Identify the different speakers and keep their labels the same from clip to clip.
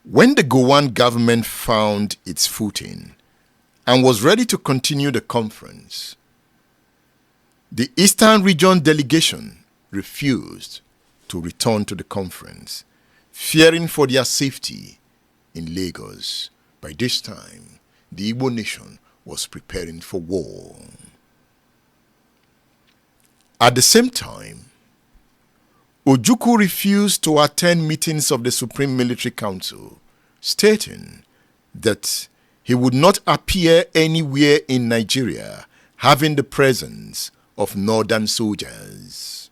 Speaker 1: When the Gowon government found its footing and was ready to continue the conference, the Eastern Region delegation refused to return to the conference, fearing for their safety in Lagos. By this time, the Igbo nation was preparing for war. At the same time, Ojukwu refused to attend meetings of the Supreme Military Council, stating that he would not appear anywhere in Nigeria having the presence of northern soldiers.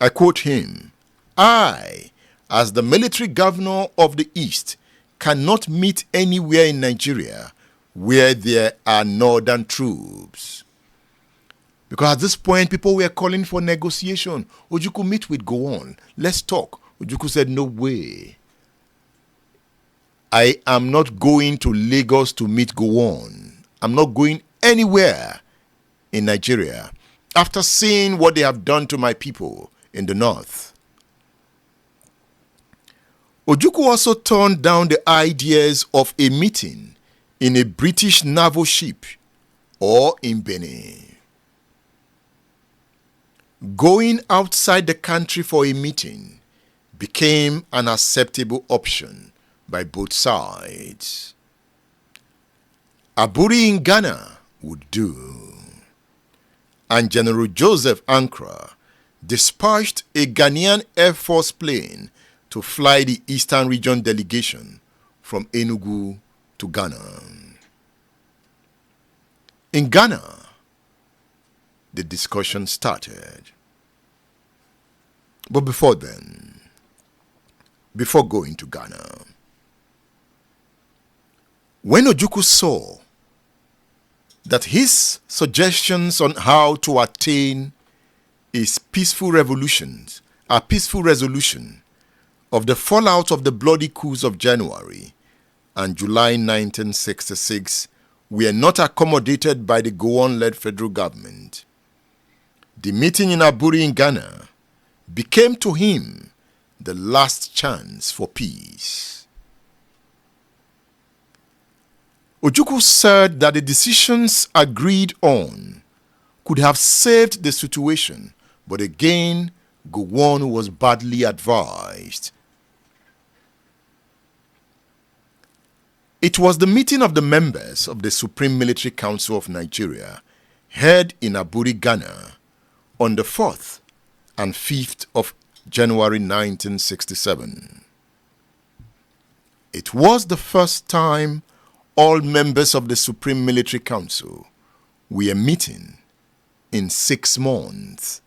Speaker 1: I quote him, "I, as the military governor of the East, cannot meet anywhere in Nigeria where there are northern troops." Because at this point, people were calling for negotiation. Ojukwu, meet with Gowon. Let's talk. Ojukwu said, no way. I am not going to Lagos to meet Gowon. I'm not going anywhere in Nigeria after seeing what they have done to my people in the north. Ojukwu also turned down the ideas of a meeting in a British naval ship or in Benin. Going outside the country for a meeting became an acceptable option by both sides. Aburi in Ghana would do, and General Joseph Ankara dispatched a Ghanaian Air Force plane to fly the Eastern Region delegation from Enugu to Ghana. In Ghana, the discussion started. But before going to Ghana, when Ojukwu saw that his suggestions on how to attain a peaceful resolution of the fallout of the bloody coups of January and July 1966 were not accommodated by the Gowon-led federal government, the meeting in Aburi in Ghana became to him the last chance for peace. Ojukwu said that the decisions agreed on could have saved the situation, but again, Gowon was badly advised. It was the meeting of the members of the Supreme Military Council of Nigeria held in Aburi, Ghana, on the 4th and 5th of January 1967. It was the first time all members of the Supreme Military Council were meeting in 6 months.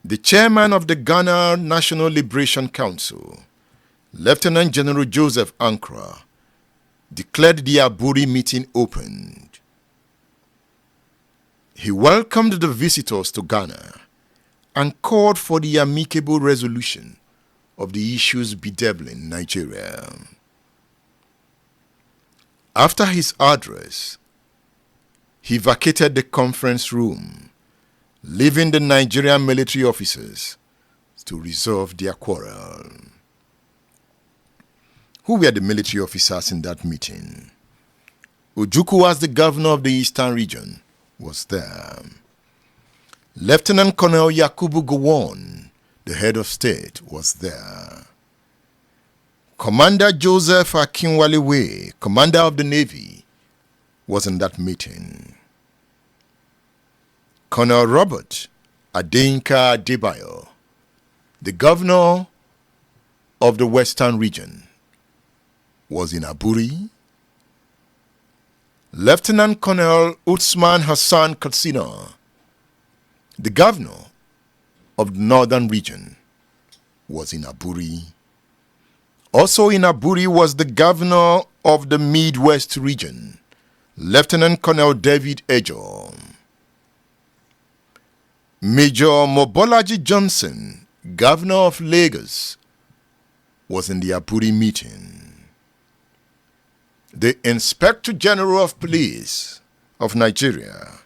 Speaker 1: The chairman of the Ghana National Liberation Council, Lieutenant General Joseph Ankara, declared the Aburi meeting opened. He welcomed the visitors to Ghana and called for the amicable resolution of the issues bedeviling Nigeria. After his address, he vacated the conference room, leaving the Nigerian military officers to resolve their quarrel. Who were the military officers in that meeting? Ojukwu, as the governor of the Eastern Region, was there. Lieutenant Colonel Yakubu Gowon, the head of state, was there. Commander Joseph Akinwalewe, commander of the Navy, was in that meeting. Colonel Robert Adeyinka Adebayo, the governor of the Western Region, was in Aburi. Lieutenant Colonel Usman Hassan Katsina, the governor of the Northern Region, was in Aburi. Also in Aburi was the governor of the Midwest Region, Lieutenant Colonel David Ejo. Major Mobolaji Johnson, governor of Lagos, was in the Aburi meeting. The Inspector General of Police of Nigeria,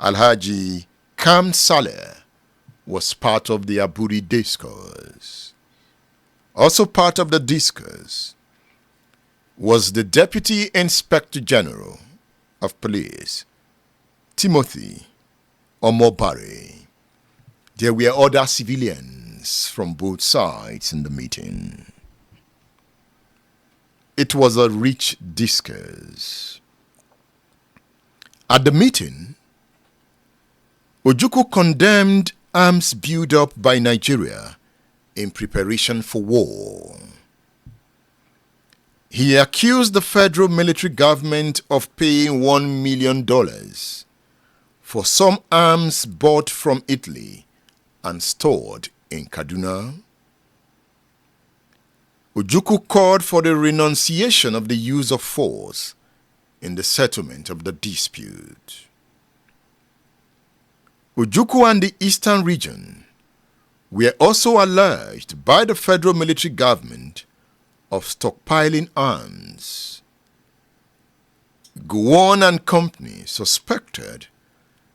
Speaker 1: Alhaji Kam Saleh, was part of the Aburi discourse. Also part of the discourse was the Deputy Inspector General of Police, Timothy Omobare. There were other civilians from both sides in the meeting. It was a rich discourse. At the meeting, Ojukwu condemned arms buildup by Nigeria in preparation for war. He accused the federal military government of paying $1 million for some arms bought from Italy and stored in Kaduna. Ojukwu called for the renunciation of the use of force in the settlement of the dispute. Ojukwu and the Eastern region were also alleged by the federal military government of stockpiling arms. Gowon and company suspected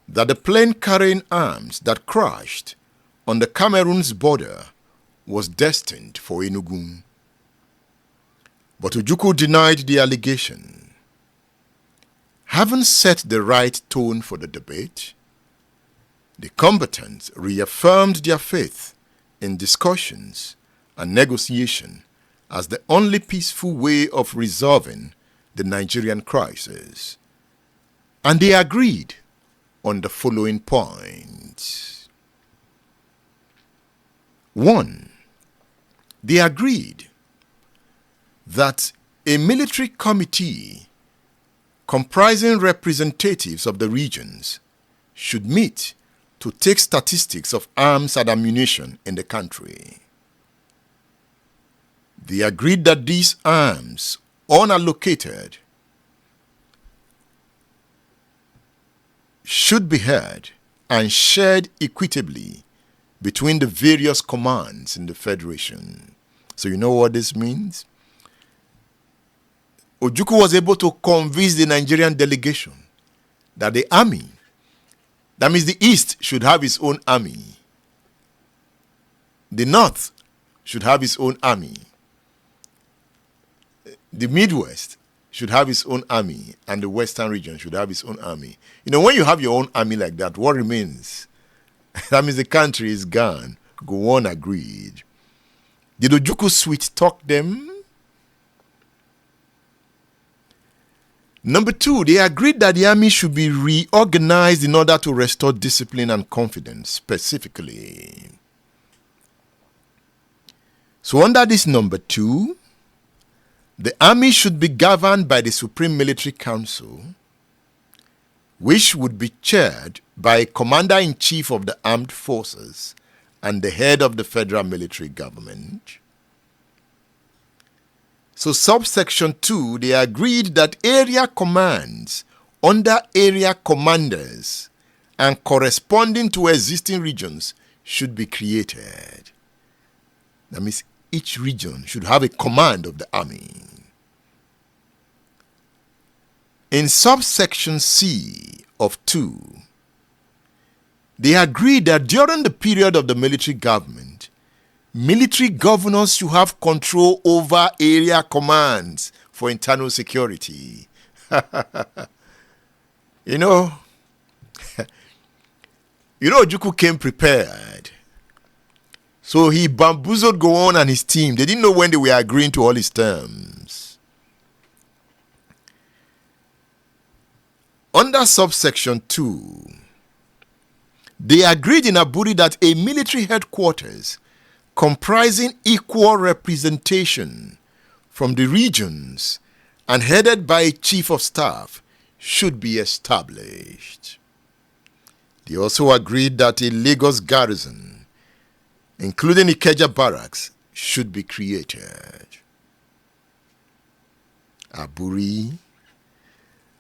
Speaker 1: that the plane carrying arms that crashed on the Cameroons border was destined for Enugu. But Ojukwu denied the allegation. Having set the right tone for the debate, the combatants reaffirmed their faith in discussions and negotiation as the only peaceful way of resolving the Nigerian crisis. And they agreed on the following points. 1. They agreed that a military committee comprising representatives of the regions should meet to take statistics of arms and ammunition in the country. They agreed that these arms, unallocated, should be held and shared equitably between the various commands in the Federation. So you know what this means? Ojukwu was able to convince the Nigerian delegation that the army, that means the East, should have its own army. The North should have its own army. The Midwest should have its own army, and the Western region should have its own army. You know, when you have your own army like that, what remains? That means the country is gone. Gowon agreed. Did Ojukwu sweet talk them? Number 2, they agreed that the army should be reorganized in order to restore discipline and confidence specifically. So under this number 2, the army should be governed by the Supreme Military Council, which would be chaired by a Commander-in-Chief of the Armed Forces and the head of the federal military government. So subsection 2, they agreed that area commands under area commanders and corresponding to existing regions should be created. That means each region should have a command of the army. In subsection C of 2, they agreed that during the period of the military government, military governors should have control over area commands for internal security. You know, Ojukwu came prepared. So he bamboozled Gowon and his team. They didn't know when they were agreeing to all his terms. Under subsection 2, they agreed in Aburi that a military headquarters comprising equal representation from the regions and headed by a chief of staff should be established. They also agreed that a Lagos garrison, including Ikeja barracks, should be created. Aburi